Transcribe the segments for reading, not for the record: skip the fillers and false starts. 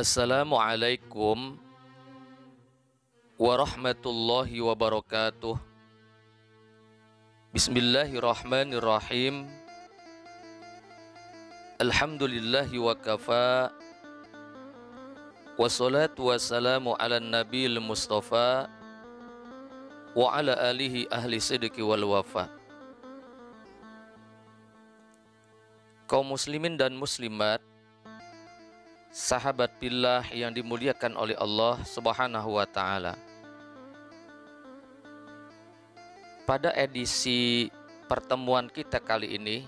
Assalamualaikum warahmatullahi wabarakatuh. Bismillahirrahmanirrahim. Alhamdulillahi wa kafa. Wassalatu wassalamu ala nabiyil mustafa wa ala alihi ahli sidqi wal wafa. Kaum muslimin dan muslimat, sahabat billah yang dimuliakan oleh Allah Subhanahu wa ta'ala. Pada edisi pertemuan kita kali ini,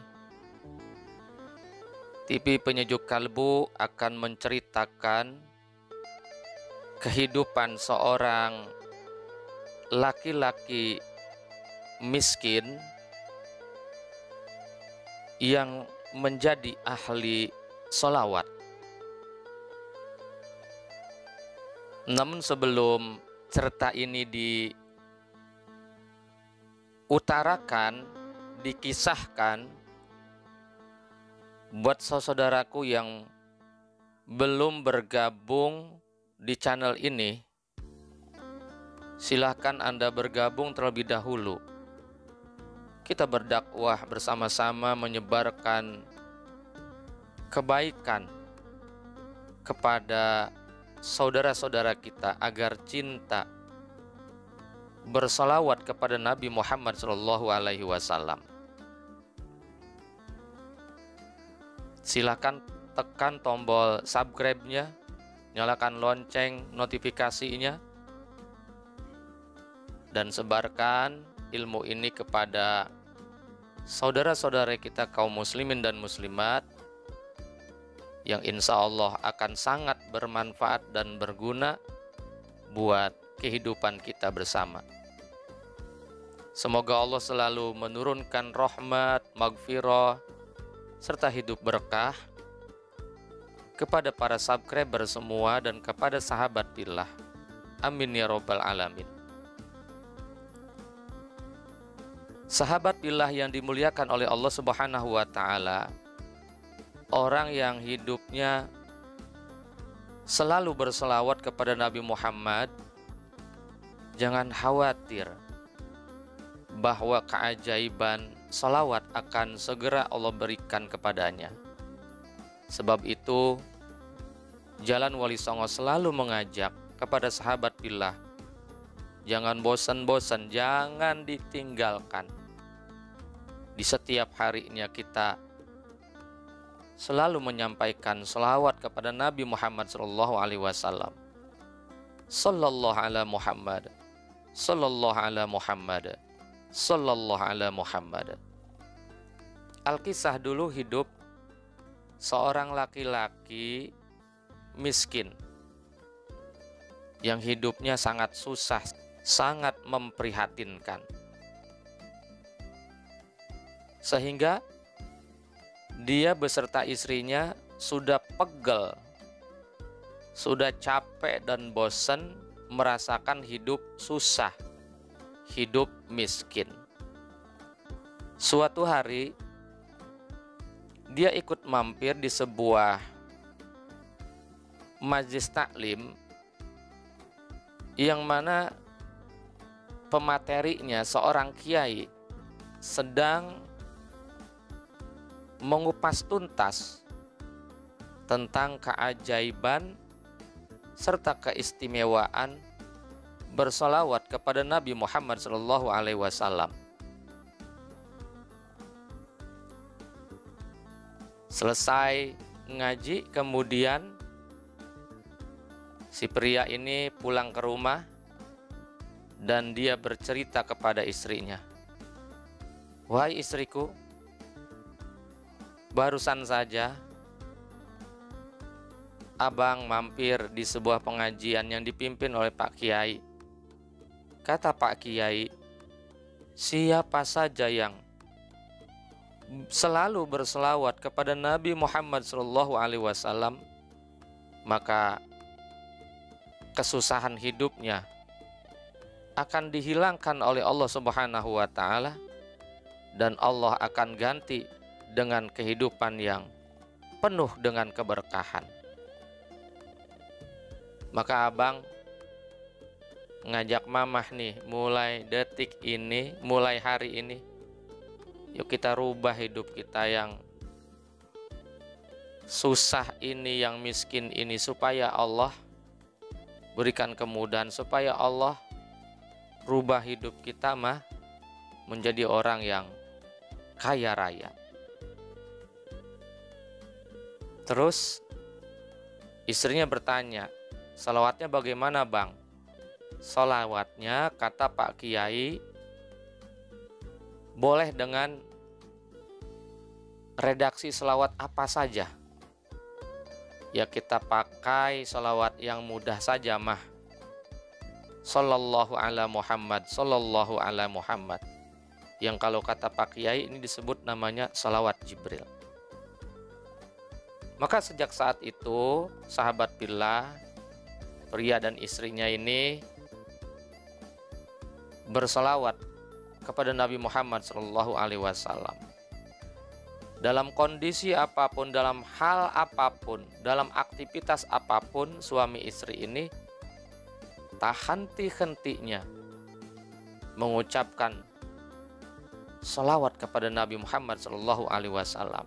TV Penyejuk Kalbu akan menceritakan kehidupan seorang laki-laki miskin yang menjadi ahli sholawat. Namun sebelum cerita ini diutarakan, dikisahkan, buat saudaraku yang belum bergabung di channel ini, silahkan Anda bergabung terlebih dahulu. Kita berdakwah bersama-sama menyebarkan kebaikan kepada saudara-saudara kita agar cinta bersalawat kepada Nabi Muhammad SAW. Silakan tekan tombol subscribe-nya, nyalakan lonceng notifikasinya, dan sebarkan ilmu ini kepada saudara-saudara kita kaum muslimin dan muslimat yang insya Allah akan sangat bermanfaat dan berguna buat kehidupan kita bersama. Semoga Allah selalu menurunkan rahmat, maghfirah, serta hidup berkah kepada para subscriber semua dan kepada sahabat billah. Amin ya robbal alamin. Sahabat billah yang dimuliakan oleh Allah Subhanahu wa ta'ala, orang yang hidupnya selalu berselawat kepada Nabi Muhammad, jangan khawatir bahwa keajaiban salawat akan segera Allah berikan kepadanya. Sebab itu, Jalan Wali Songo selalu mengajak kepada sahabat billah, jangan bosan-bosan, jangan ditinggalkan. Di setiap harinya kita selalu menyampaikan selawat kepada Nabi Muhammad SAW. Sallallahu ala Muhammad, sallallahu ala Muhammad, sallallahu ala Muhammad. Alkisah dulu hidup seorang laki-laki miskin yang hidupnya sangat susah, sangat memprihatinkan. Sehingga dia beserta istrinya sudah pegel, sudah capek dan bosan merasakan hidup susah, hidup miskin. Suatu hari dia ikut mampir di sebuah majelis taklim yang mana pematerinya seorang kiai sedang mengupas tuntas tentang keajaiban serta keistimewaan bersolawat kepada Nabi Muhammad SAW. Selesai ngaji, kemudian si pria ini pulang ke rumah dan dia bercerita kepada istrinya, "Wahai istriku, barusan saja abang mampir di sebuah pengajian yang dipimpin oleh Pak Kiai. Kata Pak Kiai, siapa saja yang selalu berselawat kepada Nabi Muhammad SAW, maka kesusahan hidupnya akan dihilangkan oleh Allah Subhanahu wa ta'ala, dan Allah akan ganti dengan kehidupan yang penuh dengan keberkahan." Maka abang ngajak mamah nih, mulai detik ini, mulai hari ini, yuk kita rubah hidup kita yang susah ini, yang miskin ini, supaya Allah berikan kemudahan, supaya Allah rubah hidup kita menjadi orang yang kaya raya. Terus istrinya bertanya, salawatnya bagaimana bang? Salawatnya, kata Pak Kiai, boleh dengan redaksi salawat apa saja. Ya kita pakai salawat yang mudah saja mah. Sallallahu ala Muhammad, sallallahu ala Muhammad. Yang kalau kata Pak Kiai ini disebut namanya salawat Jibril. Maka sejak saat itu, sahabat billah, pria dan istrinya ini bersalawat kepada Nabi Muhammad SAW. Dalam kondisi apapun, dalam hal apapun, dalam aktivitas apapun, suami istri ini tak henti-hentinya mengucapkan salawat kepada Nabi Muhammad SAW.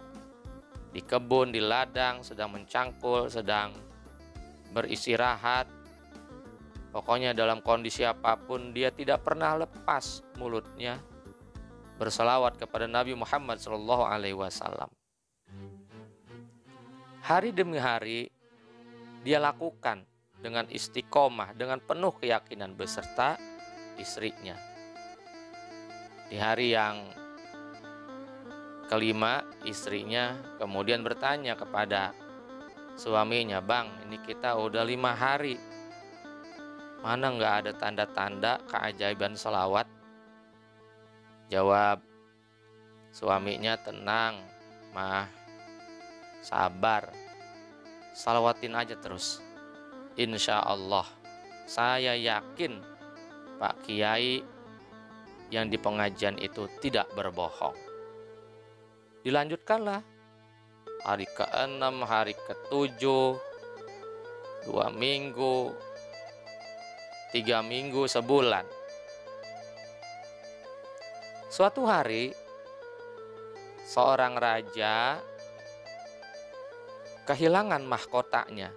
Di kebun, di ladang, sedang mencangkul, sedang beristirahat. Pokoknya dalam kondisi apapun dia tidak pernah lepas mulutnya bersalawat kepada Nabi Muhammad SAW. Hari demi hari dia lakukan dengan istiqomah, dengan penuh keyakinan beserta istrinya. Di hari yang kelima, istrinya kemudian bertanya kepada suaminya, bang, ini kita udah 5 hari, mana nggak ada tanda-tanda keajaiban salawat? Jawab suaminya, tenang mah, sabar, salawatin aja terus. Insya Allah, saya yakin Pak Kiai yang di pengajian itu tidak berbohong. Dilanjutkanlah hari ke-6, hari ke-7, 2 minggu, 3 minggu, sebulan. Suatu hari seorang raja kehilangan mahkotanya.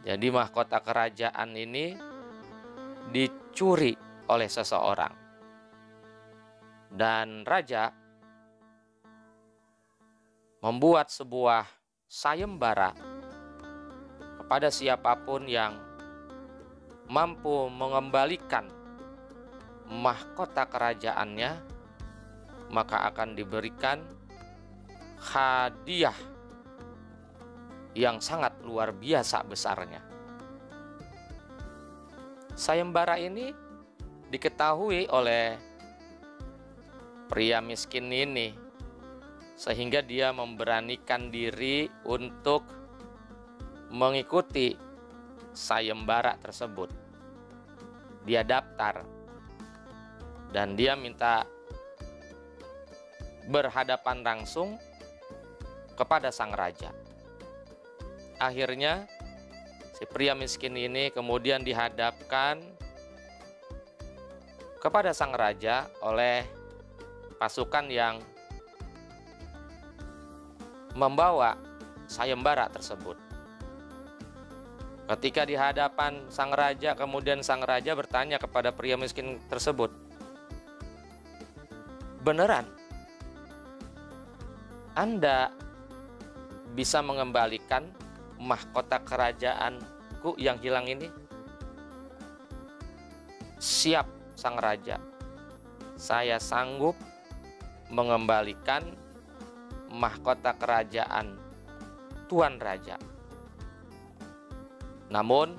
Jadi mahkota kerajaan ini dicuri oleh seseorang. Dan raja membuat sebuah sayembara kepada siapapun yang mampu mengembalikan mahkota kerajaannya, maka akan diberikan hadiah yang sangat luar biasa besarnya. Sayembara ini diketahui oleh pria miskin ini, sehingga dia memberanikan diri untuk mengikuti sayembara tersebut. Dia daftar dan dia minta berhadapan langsung kepada sang raja. Akhirnya si pria miskin ini kemudian dihadapkan kepada sang raja oleh pasukan yang membawa sayembara tersebut. Ketika di hadapan sang raja, kemudian sang raja bertanya kepada pria miskin tersebut, beneran Anda bisa mengembalikan mahkota kerajaanku yang hilang ini? Siap, sang raja, saya sanggup mengembalikan mahkota kerajaan Tuan Raja. Namun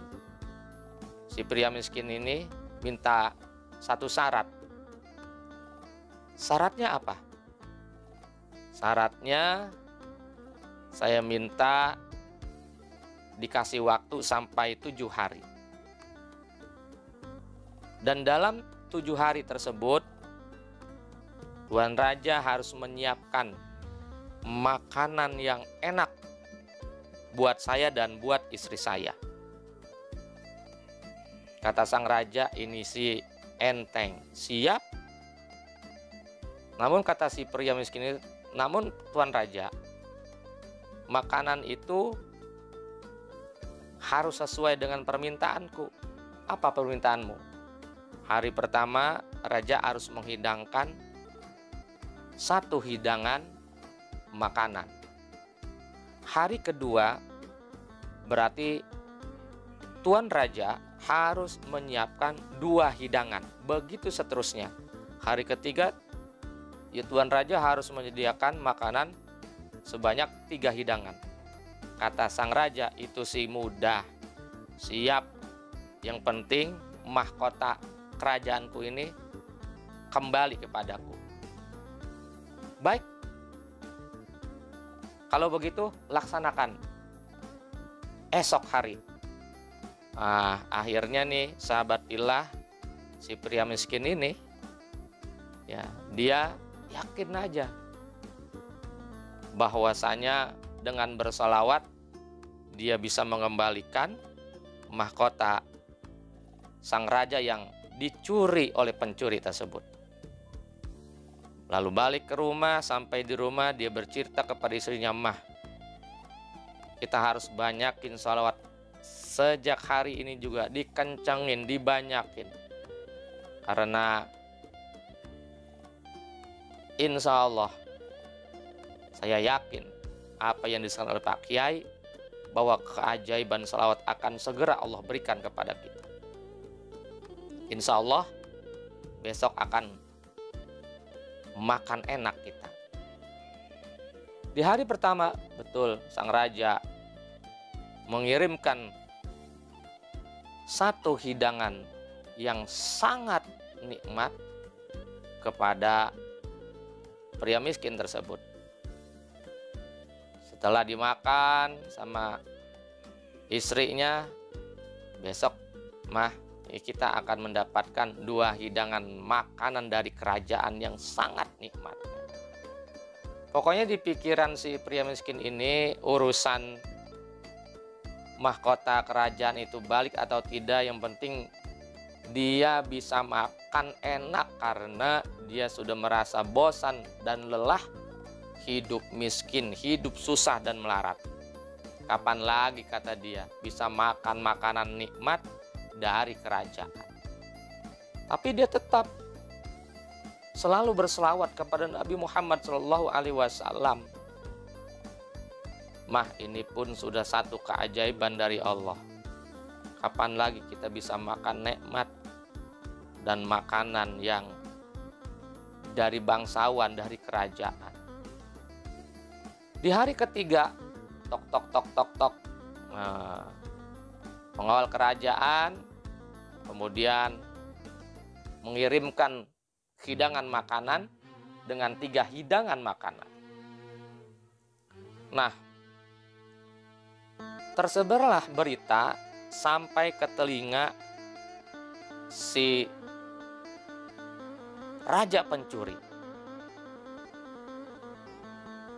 si pria miskin ini minta satu syarat. Syaratnya apa? Syaratnya saya minta dikasih waktu sampai 7 hari. Dan dalam 7 hari tersebut Tuan Raja harus menyiapkan makanan yang enak buat saya dan buat istri saya. Kata sang raja, ini si enteng, siap. Namun kata si pria miskin ini, namun Tuan Raja, makanan itu harus sesuai dengan permintaanku. Apa permintaanmu? Hari pertama raja harus menghidangkan 1 hidangan makanan. Hari kedua berarti Tuan Raja harus menyiapkan 2 hidangan. Begitu seterusnya. Hari ketiga ya Tuan Raja harus menyediakan makanan sebanyak 3 hidangan. Kata sang raja, itu sih mudah, siap. Yang penting mahkota kerajaanku ini kembali kepadaku. Baik, kalau begitu laksanakan. Esok hari. Akhirnya nih sahabat Illah, si pria miskin ini, ya dia yakin aja bahwasanya dengan bersolawat dia bisa mengembalikan mahkota sang raja yang dicuri oleh pencuri tersebut. Lalu balik ke rumah, sampai di rumah dia bercerita kepada istrinya, "Mah, kita harus banyakin sholawat. Sejak hari ini juga dikencengin, dibanyakin. Karena insya Allah saya yakin apa yang disampaikan oleh Pak Kiai, bahwa keajaiban sholawat akan segera Allah berikan kepada kita. Insya Allah besok akan makan enak kita." Di hari pertama, betul, sang raja mengirimkan 1 hidangan yang sangat nikmat kepada pria miskin tersebut. Setelah dimakan sama istrinya, besok, "Mah, kita akan mendapatkan 2 hidangan makanan dari kerajaan yang sangat nikmat." Pokoknya di pikiran si pria miskin ini, urusan mahkota kerajaan itu balik atau tidak, yang penting dia bisa makan enak karena dia sudah merasa bosan dan lelah hidup miskin, hidup susah dan melarat. Kapan lagi, kata dia, bisa makan makanan nikmat dari kerajaan. Tapi dia tetap selalu berselawat kepada Nabi Muhammad SAW. "Mah, ini pun sudah satu keajaiban dari Allah. Kapan lagi kita bisa makan nikmat dan makanan yang dari bangsawan, dari kerajaan." Di hari ketiga, tok tok tok tok tok, pengawal kerajaan kemudian mengirimkan hidangan makanan dengan 3 hidangan makanan. Nah, tersebarlah berita sampai ke telinga si raja pencuri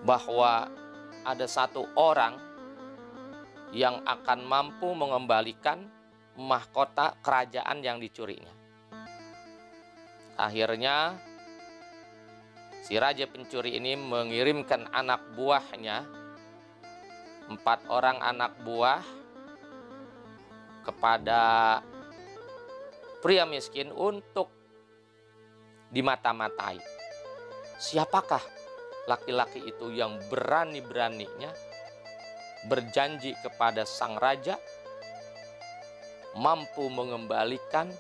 bahwa ada 1 orang yang akan mampu mengembalikan mahkota kerajaan yang dicurinya. Akhirnya si raja pencuri ini mengirimkan anak buahnya, 4 orang anak buah, kepada pria miskin untuk dimata-matai. Siapakah laki-laki itu yang berani-beraninya berjanji kepada sang raja mampu mengembalikan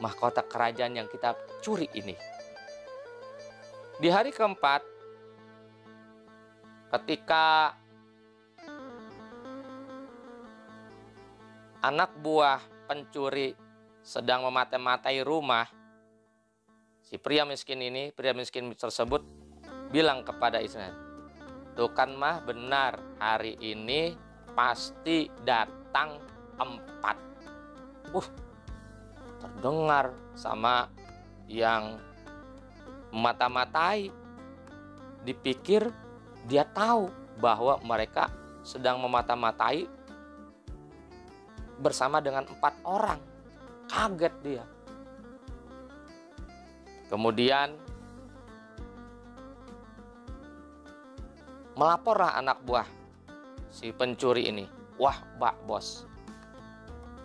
mahkota kerajaan yang kita curi ini. Di hari keempat, ketika anak buah pencuri sedang memata-matai rumah, si pria miskin tersebut bilang kepada istrinya, "Tuh kan, Mah, benar, hari ini pasti datang 4. Terdengar sama yang mata-matai. Dipikir dia tahu bahwa mereka sedang memata-matai bersama dengan 4 orang. Kaget dia. Kemudian melaporlah anak buah si pencuri ini. Wah, Pak Bos,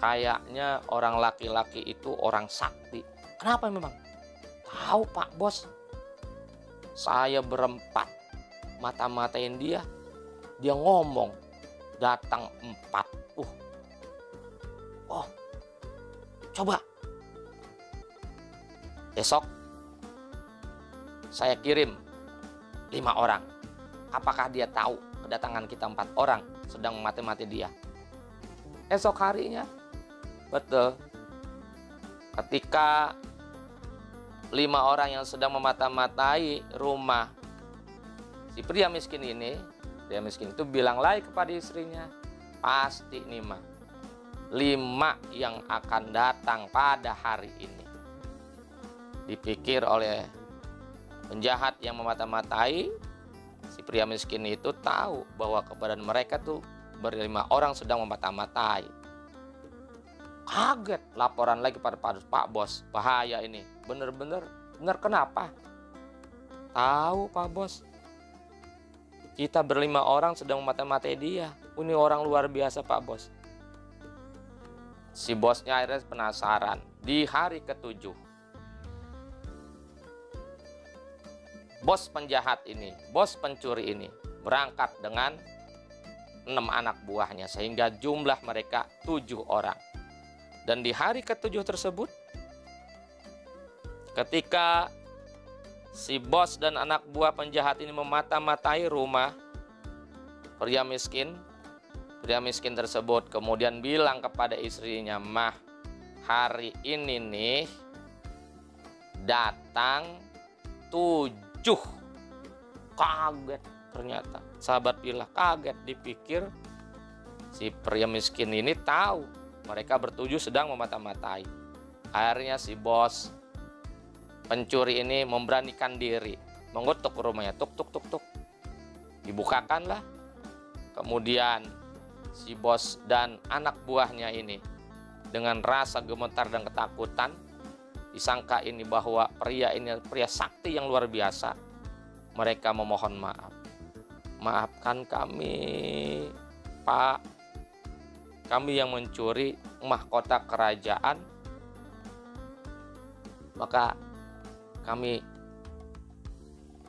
kayaknya orang laki-laki itu orang sakti. Kenapa memang? Tahu Pak Bos, saya berempat mata-matain dia. Dia ngomong, datang 4. Oh, coba besok saya kirim 5 orang. Apakah dia tahu kedatangan kita 4 orang sedang mati-mati dia? Esok harinya, betul, ketika 5 orang yang sedang memata-matai rumah si pria miskin itu bilang lagi kepada istrinya, pasti nih mah 5 yang akan datang pada hari ini. Dipikir oleh penjahat yang memata-matai, si pria miskin itu tahu bahwa kepada mereka tuh 5 orang sedang memata-matai. Kaget, laporan lagi pada Pak Bos, bahaya ini. Bener kenapa? Tahu Pak Bos, kita 5 orang sedang memata-matai dia. Ini orang luar biasa Pak Bos. Si bosnya akhirnya penasaran. Di hari ke-7, bos penjahat ini, bos pencuri ini berangkat dengan 6 anak buahnya, sehingga jumlah mereka 7 orang. Dan di hari ke-7 tersebut, ketika si bos dan anak buah penjahat ini memata-matai rumah pria miskin tersebut kemudian bilang kepada istrinya, "Mah, hari ini nih datang 7. Kaget ternyata. Sahabat pillah kaget, dipikir si pria miskin ini tahu mereka bertujuh sedang memata-matai. Akhirnya si bos pencuri ini memberanikan diri, mengutuk rumahnya, tuk. Dibukakanlah. Kemudian si bos dan anak buahnya ini dengan rasa gemetar dan ketakutan, disangka ini bahwa pria ini pria sakti yang luar biasa. Mereka memohon maaf. Maafkan kami, Pak. Kami yang mencuri mahkota kerajaan. Maka kami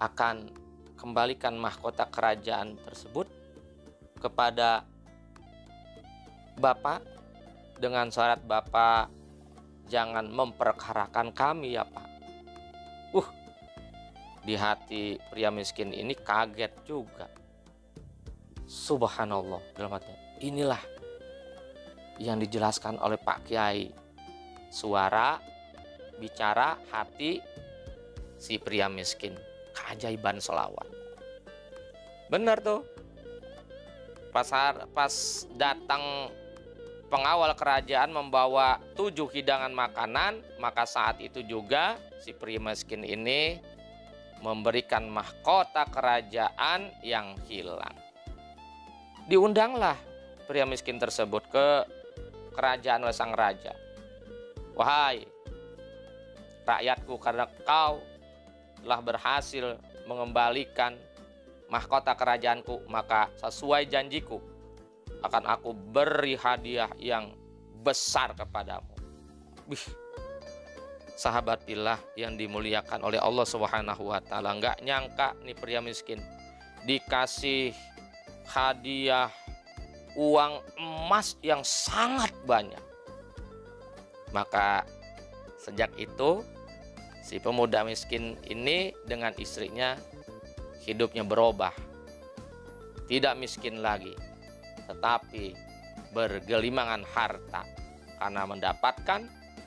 akan kembalikan mahkota kerajaan tersebut kepada Bapak dengan syarat Bapak jangan memperkarakan kami ya Pak. Di hati pria miskin ini kaget juga. Subhanallah, dalam hatinya, inilah yang dijelaskan oleh Pak Kiai. Suara, bicara, hati si pria miskin. Keajaiban selawat. Benar tuh. Pas datang pengawal kerajaan membawa 7 hidangan makanan, maka saat itu juga si pria miskin ini memberikan mahkota kerajaan yang hilang. Diundanglah pria miskin tersebut ke kerajaan sang raja. Wahai rakyatku, karena kau telah berhasil mengembalikan mahkota kerajaanku, maka sesuai janjiku akan aku beri hadiah yang besar kepadamu. Sahabat pillah yang dimuliakan oleh Allah Subhanahu wa taala, enggak nyangka nih pria miskin dikasih hadiah uang emas yang sangat banyak. Maka sejak itu si pemuda miskin ini dengan istrinya hidupnya berubah. Tidak miskin lagi, tetapi bergelimangan harta karena mendapatkan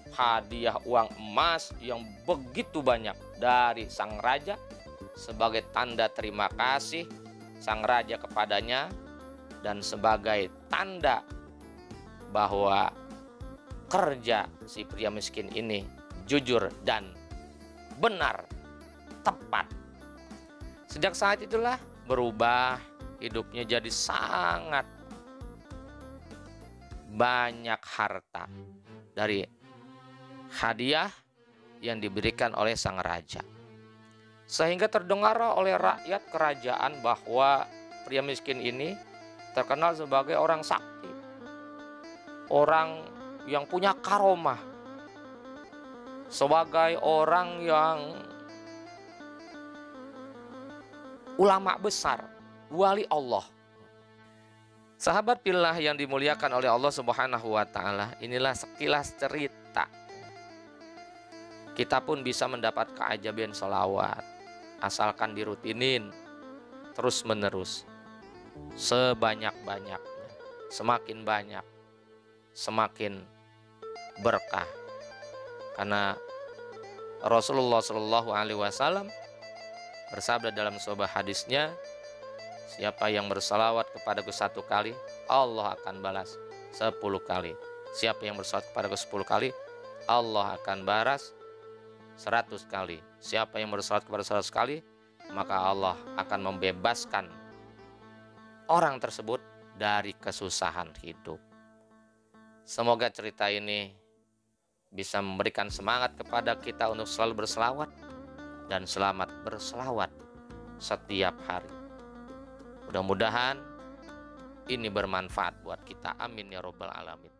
hadiah uang emas yang begitu banyak dari sang raja sebagai tanda terima kasih sang raja kepadanya dan sebagai tanda bahwa kerja si pria miskin ini jujur dan benar, tepat. Sejak saat itulah berubah hidupnya jadi sangat banyak harta dari hadiah yang diberikan oleh sang raja. Sehingga terdengar oleh rakyat kerajaan bahwa pria miskin ini terkenal sebagai orang sakti, orang yang punya karomah, sebagai orang yang ulama besar, wali Allah. Sahabat fillah yang dimuliakan oleh Allah Subhanahu wa taala, inilah sekilas cerita. Kita pun bisa mendapat keajaiban sholawat asalkan dirutinin terus menerus, sebanyak-banyaknya, semakin banyak semakin berkah. Karena Rasulullah Shallallahu Alaihi Wasallam bersabda dalam sebuah hadisnya, siapa yang bersalawat kepadaku 1 kali, Allah akan balas 10 kali. Siapa yang bersalawat kepadaku 10 kali, Allah akan balas 100 kali. Siapa yang bersalawat kepada 100 kali, maka Allah akan membebaskan orang tersebut dari kesusahan hidup. Semoga cerita ini bisa memberikan semangat kepada kita untuk selalu berselawat dan selamat berselawat setiap hari. Mudah-mudahan ini bermanfaat buat kita. Amin ya robbal alamin.